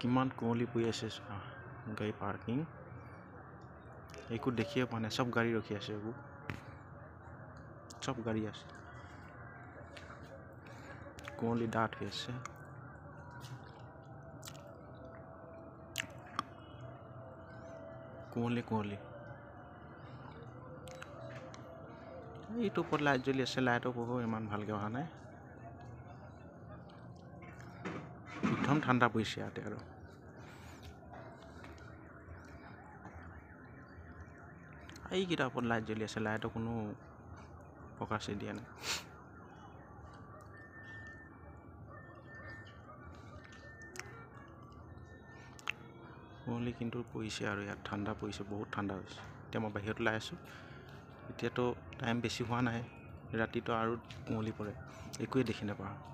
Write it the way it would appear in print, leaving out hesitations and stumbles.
কিমান কুঁৱলী পৰি আছে গাড়ী পাৰ্কিং একো দেখিয়ে পোৱা নাই চব গাড়ী ৰখি আছে এইবোৰ চব গাড়ী আছে কুঁৱলী ডাঠ হৈ আছে কুঁৱলী এইটো ওপৰত লাইট জ্বলি আছে লাইটৰ পোহৰ ইমান ভালকৈ অহা নাই একদম ঠাণ্ডা পৰিছে ইয়াতে আৰু এইকেইটা ওপৰত লাইট জ্বলি আছে লাইটৰ কোনো প্ৰকাশে দিয়া নাই কুঁৱলী কিন্তু পৰিছে আৰু ইয়াত ঠাণ্ডা পৰিছে বহুত ঠাণ্ডা হৈছে এতিয়া মই বাহিৰত ওলাই আছোঁ এতিয়াতো টাইম বেছি হোৱা নাই ৰাতিটো আৰু কুঁৱলী পৰে একোৱে দেখি নাপাওঁ